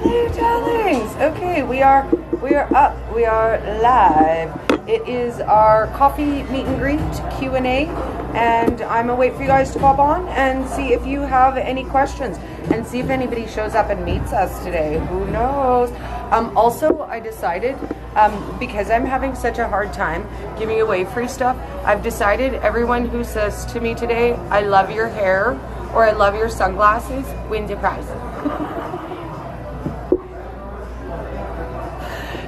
Hello, darlings. Okay, we are up. We are live. It is our coffee meet and greet Q&A, and I'm gonna wait for you guys to pop on and see if you have any questions and see if anybody shows up and meets us today. Who knows? Also, I decided, because I'm having such a hard time giving away free stuff, I've decided everyone who says to me today, "I love your hair," or "I love your sunglasses," wins a prize.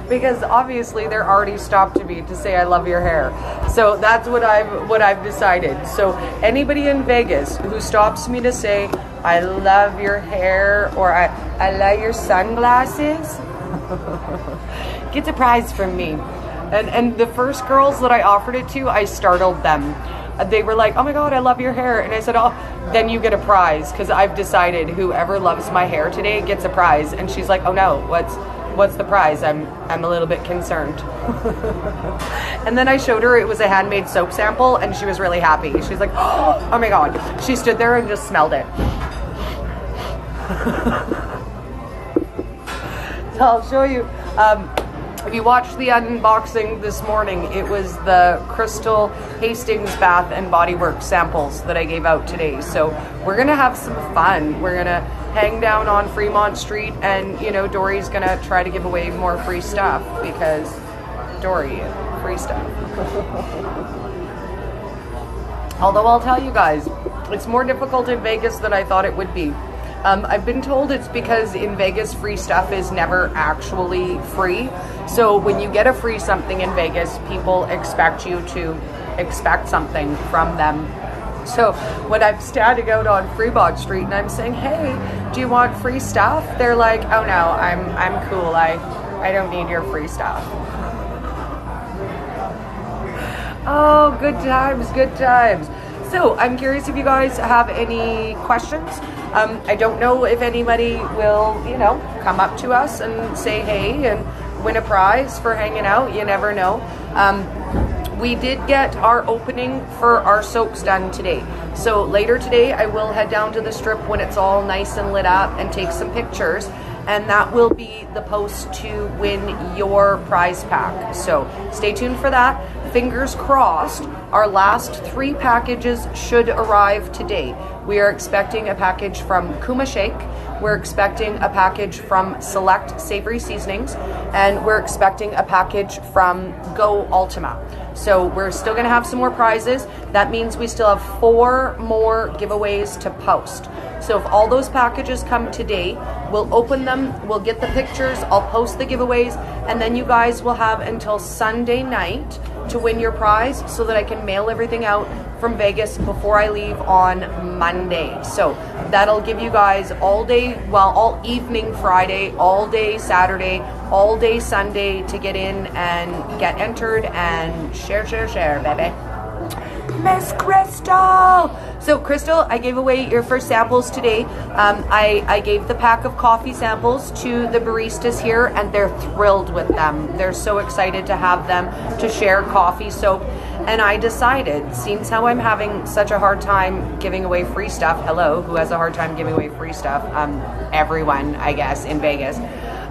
Because obviously they're already stopped to me to say I love your hair. So that's what I've decided. So anybody in Vegas who stops me to say I love your hair or I love your sunglasses gets a prize from me. And the first girls that I offered it to, I startled them. They were like, "Oh my God, I love your hair." And I said, "Oh, then you get a prize, because I've decided whoever loves my hair today gets a prize." And she's like, "Oh no, what's the prize? I'm a little bit concerned." And then I showed her it was a handmade soap sample, and she was really happy. She's like, "Oh my God." She stood there and just smelled it. So I'll show you. If you watched the unboxing this morning, it was the Crystal Hastings Bath and Body Works samples that I gave out today. So we're gonna have some fun. We're gonna hang down on Fremont Street, and you know, Dory's gonna try to give away more free stuff because Dory, free stuff. Although I'll tell you guys, it's more difficult in Vegas than I thought it would be. I've been told it's because in Vegas, free stuff is never actually free. So when you get a free something in Vegas, people expect you to expect something from them. So when I'm standing out on Fremont Street and I'm saying, "Hey, do you want free stuff?" They're like, "Oh no, I'm cool. I don't need your free stuff." Oh, good times, good times. So I'm curious if you guys have any questions. I don't know if anybody will, you know, come up to us and say hey and win a prize for hanging out. You never know. We did get our opening for our soaps done today. So later today, I will head down to the strip when it's all nice and lit up and take some pictures. And that will be the post to win your prize pack. So stay tuned for that. Fingers crossed, our last 3 packages should arrive today. We are expecting a package from Kuma Shake. We're expecting a package from Select Savory Seasonings, and we're expecting a package from Go Ultima. So we're still gonna have some more prizes. That means we still have 4 more giveaways to post. So if all those packages come today, we'll open them, we'll get the pictures, I'll post the giveaways, and then you guys will have until Sunday night to win your prize so that I can mail everything out from Vegas before I leave on Monday. So that'll give you guys all day, well, all evening Friday, all day Saturday, all day Sunday to get in and get entered and share, baby. Miss Crystal! So Crystal, I gave away your first samples today. I gave the pack of coffee samples to the baristas here, and they're thrilled with them. They're so excited to have them to share coffee soap. And I decided, since how I'm having such a hard time giving away free stuff, hello, who has a hard time giving away free stuff? Everyone, I guess, in Vegas.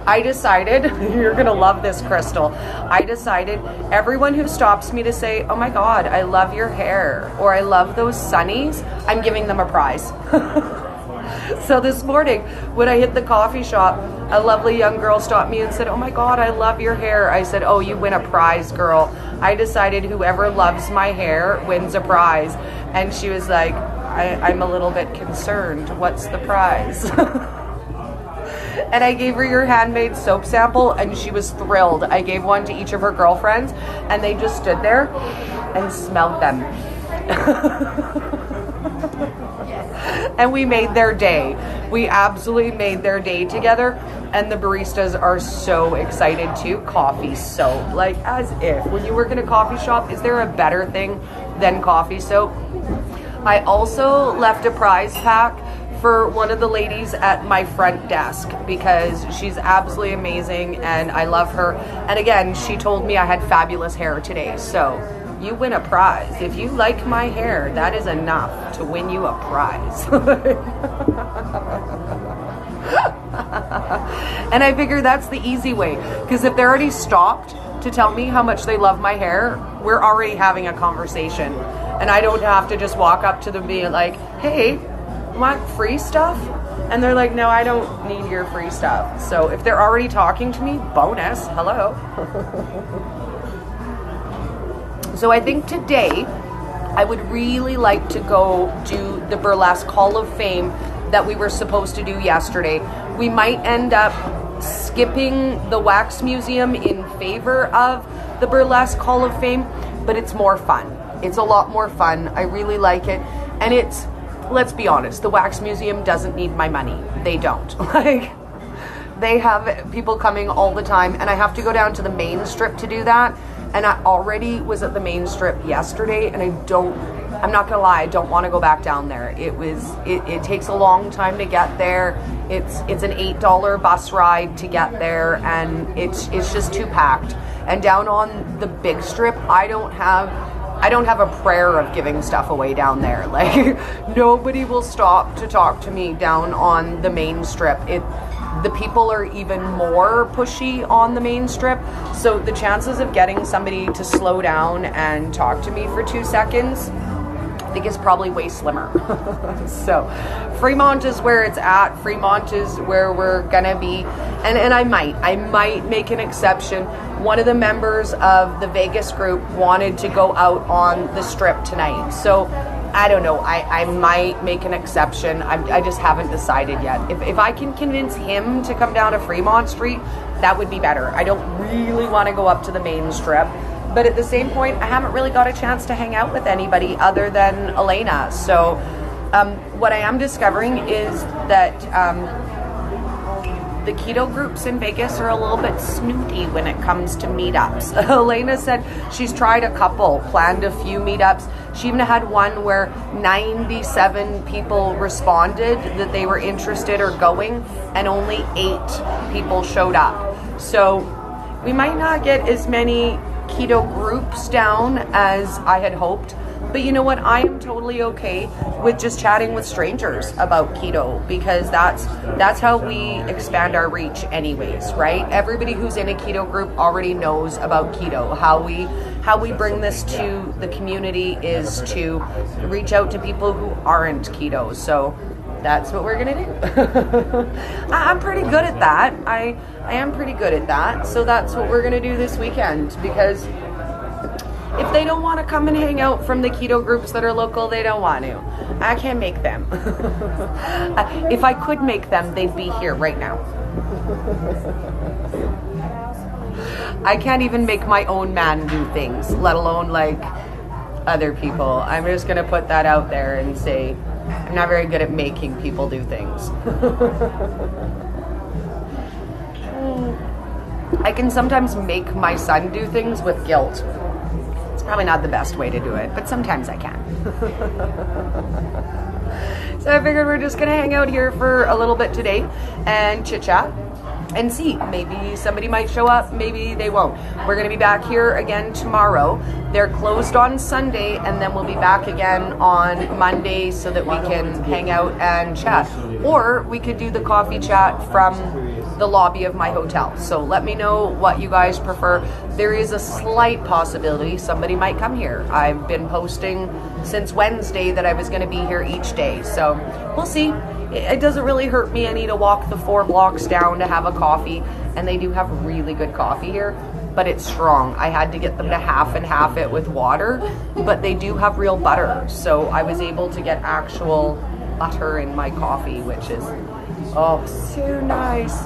I decided, you're gonna love this, Crystal. I decided everyone who stops me to say, "Oh my God, I love your hair," or "I love those sunnies," I'm giving them a prize. So this morning, when I hit the coffee shop, a lovely young girl stopped me and said, "Oh my God, I love your hair." I said, "Oh, you win a prize, girl." I decided whoever loves my hair wins a prize. And she was like, I'm a little bit concerned. What's the prize? And I gave her your handmade soap sample, and she was thrilled. I gave one to each of her girlfriends, and they just stood there and smelled them. And we made their day. We absolutely made their day together, and the baristas are so excited too. Coffee soap, like as if. When you work in a coffee shop, is there a better thing than coffee soap? I also left a prize pack for one of the ladies at my front desk because she's absolutely amazing and I love her. And again, she told me I had fabulous hair today. So you win a prize. If you like my hair, that is enough to win you a prize. And I figure that's the easy way, because if they're already stopped to tell me how much they love my hair, we're already having a conversation. And I don't have to just walk up to them being like, hey, want free stuff? And they're like, no, I don't need your free stuff. So if they're already talking to me, bonus, hello. So I think today I would really like to go do the Burlesque Hall of Fame that we were supposed to do yesterday. We might end up skipping the Wax Museum in favor of the Burlesque Hall of Fame, but it's more fun. It's a lot more fun. I really like it. And it's, let's be honest, the Wax Museum doesn't need my money. They don't. Like, they have people coming all the time, and I have to go down to the main strip to do that. And I already was at the main strip yesterday, and I'm not gonna lie, I don't want to go back down there. It takes a long time to get there. It's an $8 bus ride to get there, and it's just too packed. And down on the big strip, I don't have a prayer of giving stuff away down there. Like, nobody will stop to talk to me down on the main strip. The people are even more pushy on the main strip, so the chances of getting somebody to slow down and talk to me for 2 seconds, I think, is probably way slimmer. So Fremont is where it's at. Fremont is where we're gonna be, and I might make an exception. One of the members of the Vegas group wanted to go out on the strip tonight, so I don't know, I might make an exception. I just haven't decided yet. If I can convince him to come down to Fremont Street, that would be better. I don't really want to go up to the main strip, but at the same point, I haven't really got a chance to hang out with anybody other than Elena. So what I am discovering is that the keto groups in Vegas are a little bit snooty when it comes to meetups. Elena said she's tried a couple, planned a few meetups. She even had one where 97 people responded that they were interested or going, and only 8 people showed up. So we might not get as many keto groups down as I had hoped. But you know what? I am totally okay with just chatting with strangers about keto, because that's how we expand our reach anyways, right? Everybody who's in a keto group already knows about keto. How we bring this to the community is to reach out to people who aren't keto. So that's what we're gonna do. I'm pretty good at that. I am pretty good at that. So that's what we're gonna do this weekend, because if they don't want to come and hang out from the keto groups that are local, they don't want to. I can't make them. If I could make them, they'd be here right now. I can't even make my own man do things, let alone like other people. I'm just going to put that out there and say I'm not very good at making people do things. I can sometimes make my son do things with guilt. Probably not the best way to do it, but sometimes I can. So I figured we're just gonna hang out here for a little bit today and chit chat and see. Maybe somebody might show up, maybe they won't. We're gonna be back here again tomorrow. They're closed on Sunday, and then we'll be back again on Monday so that we can hang out and chat. Or we could do the coffee chat from the lobby of my hotel. So let me know what you guys prefer. There is a slight possibility somebody might come here. I've been posting since Wednesday that I was going to be here each day. So we'll see. It doesn't really hurt me any to walk the 4 blocks down to have a coffee. And they do have really good coffee here, but it's strong. I had to get them to half and half it with water, but they do have real butter. So I was able to get actual butter in my coffee, which is, oh, so nice.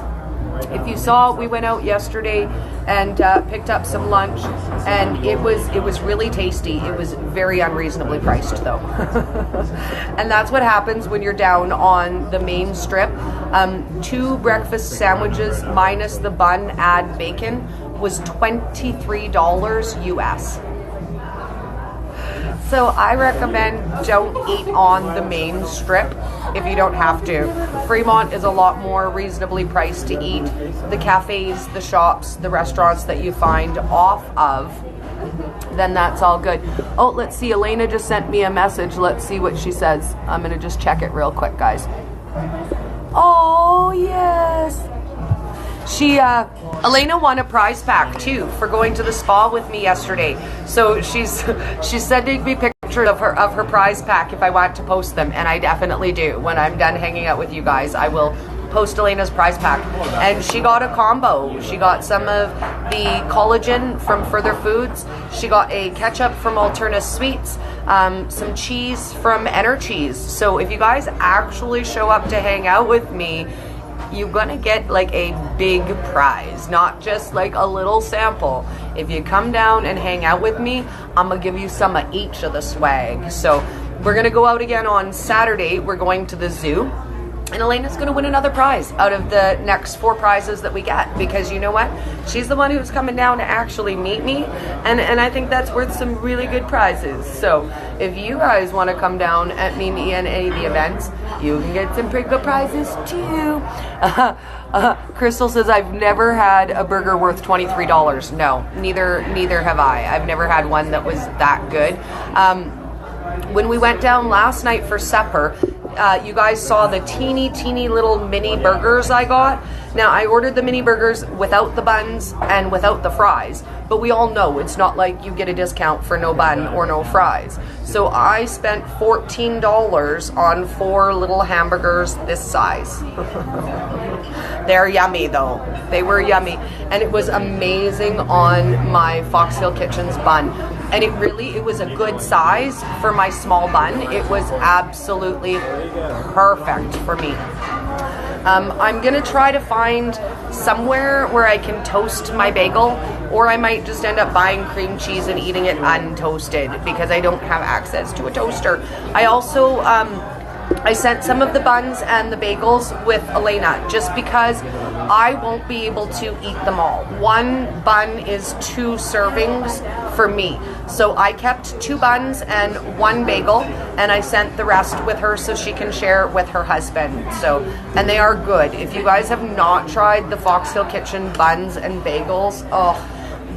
If you saw, we went out yesterday and picked up some lunch, and it was really tasty. It was very unreasonably priced though. And that's what happens when you're down on the main strip. 2 breakfast sandwiches minus the bun, add bacon, was $23 US. So I recommend don't eat on the main strip if you don't have to. Fremont is a lot more reasonably priced to eat. The cafes, the shops, the restaurants that you find off of, then that's all good. Oh, let's see, Elena just sent me a message. Let's see what she says. I'm gonna just check it real quick, guys. Oh, yes. Elena won a prize pack too for going to the spa with me yesterday. So she's sending me pictures of her prize pack if I want to post them, and I definitely do. When I'm done hanging out with you guys, I will post Elena's prize pack. And she got a combo. She got some of the collagen from Further Foods. She got a ketchup from Alterna Sweets, some cheese from Energies. So if you guys actually show up to hang out with me, you're gonna get like a big prize, not just like a little sample. If you come down and hang out with me, I'm gonna give you some of each of the swag. So we're gonna go out again on Saturday. We're going to the zoo. And Elena's going to win another prize out of the next 4 prizes that we get, because you know what? She's the one who's coming down to actually meet me, and I think that's worth some really good prizes. So if you guys want to come down and meet me in any of the events, you can get some pretty good prizes too. Crystal says, I've never had a burger worth $23. No, neither have I. I've never had one that was that good. When we went down last night for supper, you guys saw the teeny little mini burgers I got. Now, I ordered the mini burgers without the buns and without the fries, but we all know it's not like you get a discount for no bun or no fries. So I spent $14 on 4 little hamburgers this size. They're yummy though. They were yummy. And it was amazing on my Foxhill Kitchens bun. And it was a good size for my small bun. It was absolutely perfect for me. I'm gonna try to find somewhere where I can toast my bagel, or I might just end up buying cream cheese and eating it untoasted because I don't have access to a toaster. I also, I sent some of the buns and the bagels with Elena just because I won't be able to eat them all. 1 bun is 2 servings for me. So I kept 2 buns and 1 bagel, and I sent the rest with her so she can share with her husband. So, and they are good. If you guys have not tried the Foxhill Kitchen buns and bagels, oh,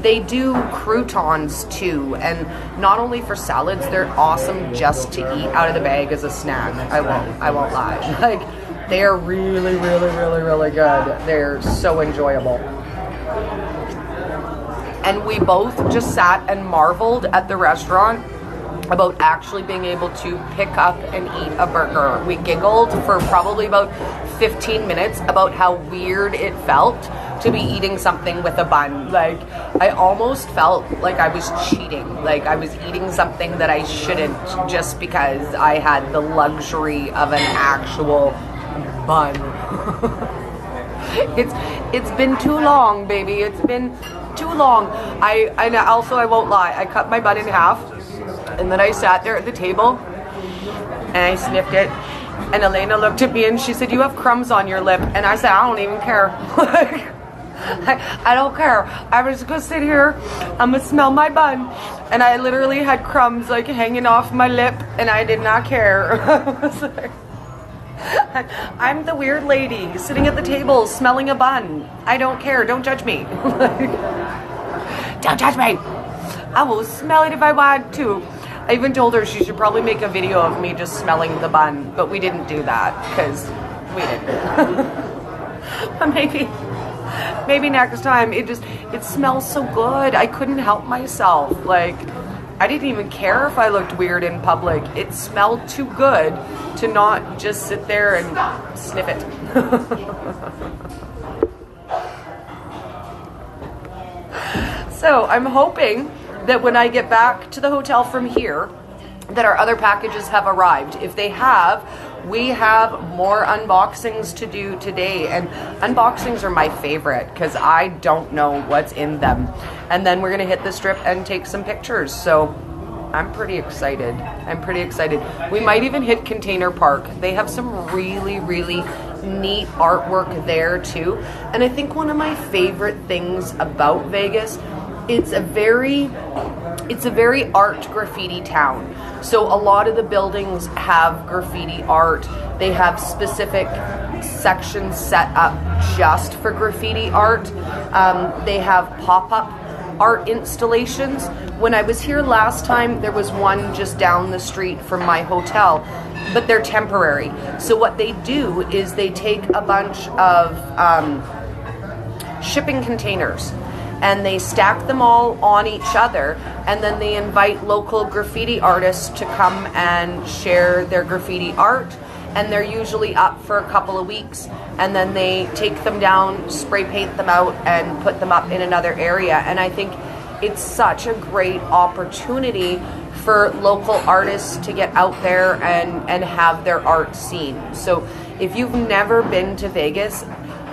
they do croutons too, and not only for salads, they're awesome just to eat out of the bag as a snack. I won't lie. Like, they are really good. They're so enjoyable. And we both just sat and marveled at the restaurant about actually being able to pick up and eat a burger. We giggled for probably about 15 minutes about how weird it felt to be eating something with a bun. Like, I almost felt like I was cheating. Like I was eating something that I shouldn't just because I had the luxury of an actual bun. It's been too long, baby. It's been too long. I won't lie. I cut my bun in half, and then I sat there at the table and I sniffed it. And Elena looked at me and she said, "You have crumbs on your lip." And I said, "I don't even care." I don't care. I'm just gonna sit here. I'm gonna smell my bun. And I literally had crumbs like hanging off my lip, and I did not care. I was like, I'm the weird lady sitting at the table smelling a bun. I don't care. Don't judge me. Don't judge me. I will smell it if I want to. I even told her she should probably make a video of me just smelling the bun, but we didn't do that because we didn't. But maybe next time. It smells so good. I couldn't help myself. Like, I didn't even care if I looked weird in public. It smelled too good to not just sit there and sniff it. So I'm hoping that when I get back to the hotel from here, that our other packages have arrived. If they have, we have more unboxings to do today, and unboxings are my favorite because I don't know what's in them. And then we're gonna hit the strip and take some pictures. So I'm pretty excited. We might even hit Container Park. They have some really neat artwork there too. And I think one of my favorite things about Vegas, it's a very art graffiti town. So a lot of the buildings have graffiti art. They have specific sections set up just for graffiti art. They have pop-up art installations. When I was here last time, there was one just down the street from my hotel, but they're temporary. So what they do is they take a bunch of shipping containers, and they stack them all on each other, and then they invite local graffiti artists to come and share their graffiti art, and they're usually up for a couple of weeks, and then they take them down, spray paint them out, and put them up in another area. And I think it's such a great opportunity for local artists to get out there and have their art seen. So if you've never been to Vegas,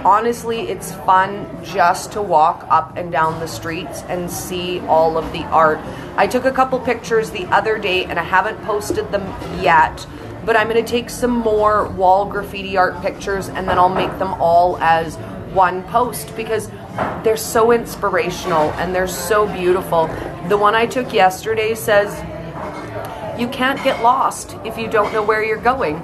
honestly, it's fun just to walk up and down the streets and see all of the art. I took a couple pictures the other day and I haven't posted them yet, but I'm going to take some more wall graffiti art pictures and then I'll make them all as one post because they're so inspirational and they're so beautiful. The one I took yesterday says, "You can't get lost if you don't know where you're going."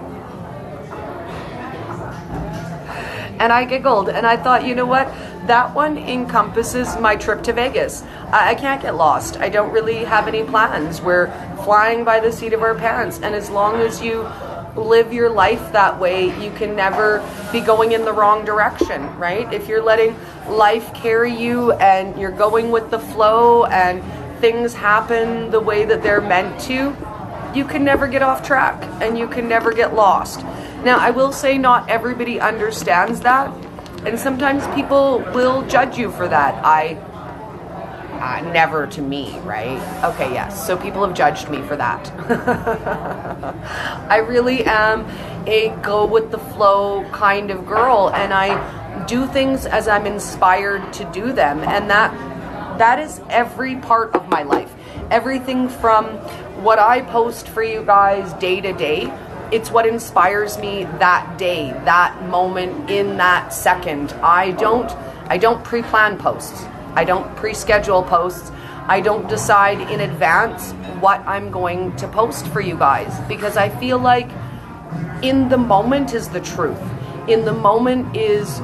And I giggled and I thought, you know what? That one encompasses my trip to Vegas. I can't get lost. I don't really have any plans. We're flying by the seat of our pants. And as long as you live your life that way, you can never be going in the wrong direction, right? If you're letting life carry you and you're going with the flow and things happen the way that they're meant to, you can never get off track and you can never get lost. Now, I will say not everybody understands that, and sometimes people will judge you for that. Never to me, right? Okay, yes. So people have judged me for that. I really am a go with the flow kind of girl, and I do things as I'm inspired to do them, and that is every part of my life. Everything from what I post for you guys day to day, it's what inspires me that day, that moment, in that second. I don't pre-plan posts. I don't pre-schedule posts. I don't decide in advance what I'm going to post for you guys because I feel like in the moment is the truth. In the moment is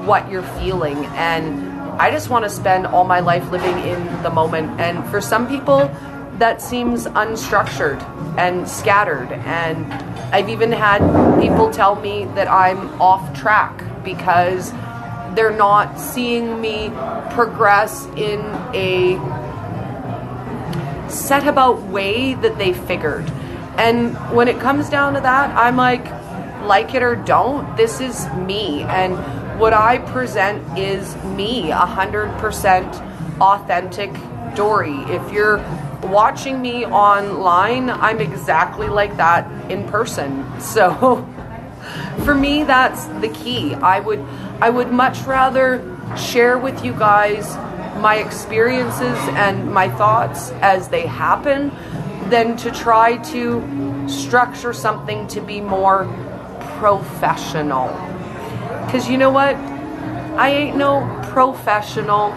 what you're feeling, and I just want to spend all my life living in the moment. And for some people, that seems unstructured and scattered, and I've even had people tell me that I'm off track because they're not seeing me progress in a set about way that they figured. And when it comes down to that, I'm like it or don't, this is me, and what I present is me, 100% authentic Dory. If you're watching me online, I'm exactly like that in person. So for me, that's the key. I would much rather share with you guys my experiences and my thoughts as they happen than to try to structure something to be more professional. Because you know what? I ain't no professional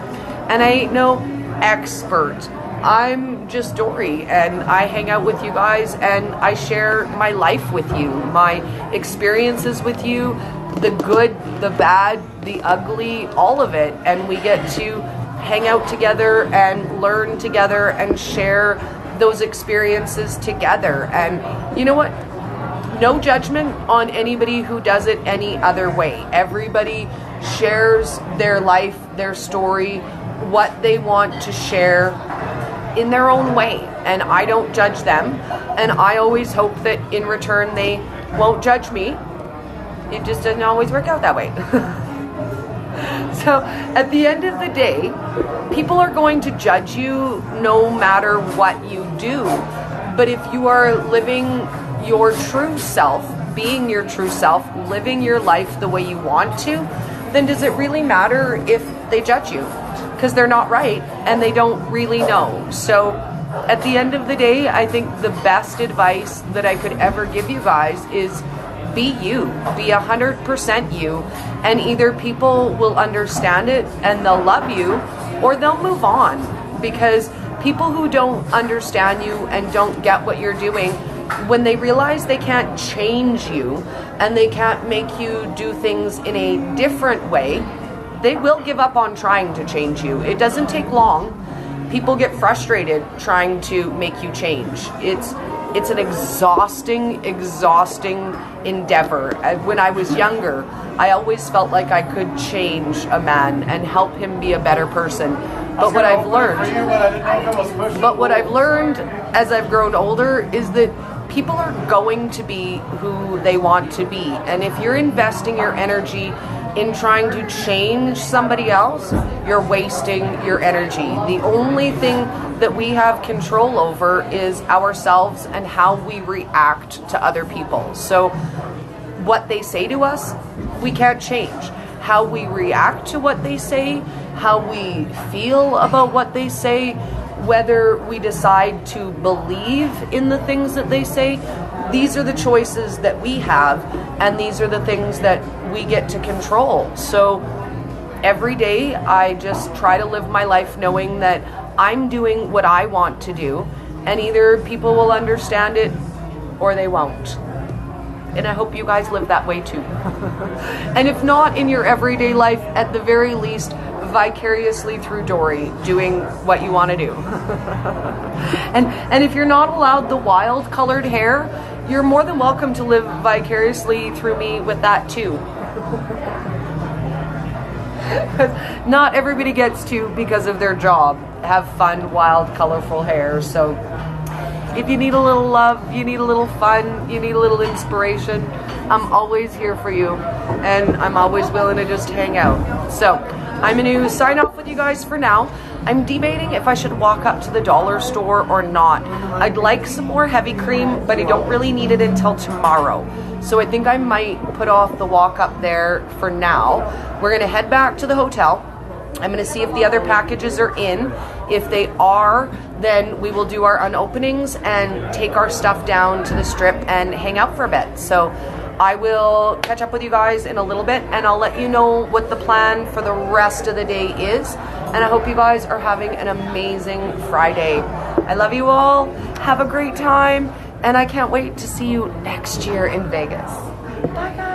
and I ain't no expert. I'm just Dory, and I hang out with you guys and I share my life with you, my experiences with you, the good, the bad, the ugly, all of it. And we get to hang out together and learn together and share those experiences together. And you know what? No judgment on anybody who does it any other way. Everybody shares their life, their story, what they want to share in their own way, and I don't judge them, and I always hope that in return they won't judge me. It just doesn't always work out that way. So at the end of the day, people are going to judge you no matter what you do, but if you are living your true self, being your true self, living your life the way you want to, then does it really matter if they judge you? Because they're not right and they don't really know. So at the end of the day, I think the best advice that I could ever give you guys is be you, be 100% you, and either people will understand it and they'll love you, or they'll move on. Because people who don't understand you and don't get what you're doing, when they realize they can't change you and they can't make you do things in a different way, they will give up on trying to change you. It doesn't take long. People get frustrated trying to make you change. It's it's an exhausting endeavor. When I was younger, I always felt like I could change a man and help him be a better person. But what I've learned as I've grown older is that people are going to be who they want to be. And if you're investing your energy in trying to change somebody else, you're wasting your energy. The only thing that we have control over is ourselves and how we react to other people. So what they say to us, we can't change. How we react to what they say, how we feel about what they say, whether we decide to believe in the things that they say, these are the choices that we have, and these are the things that we get to control. So every day I just try to live my life knowing that I'm doing what I want to do, and either people will understand it or they won't. And I hope you guys live that way too. And if not in your everyday life, at the very least, vicariously through Dory, doing what you want to do. And if you're not allowed the wild colored hair, you're more than welcome to live vicariously through me with that too. Not everybody gets to, because of their job, have fun, wild, colorful hair. So if you need a little love, you need a little fun, you need a little inspiration, I'm always here for you, and I'm always willing to just hang out. So I'm going to sign off with you guys for now. I'm debating if I should walk up to the dollar store or not. I'd like some more heavy cream, but I don't really need it until tomorrow. So I think I might put off the walk up there for now. We're going to head back to the hotel. I'm going to see if the other packages are in. If they are, then we will do our unopenings and take our stuff down to the strip and hang out for a bit. So I will catch up with you guys in a little bit, and I'll let you know what the plan for the rest of the day is. And I hope you guys are having an amazing Friday. I love you all. Have a great time. And I can't wait to see you next year in Vegas. Bye, guys.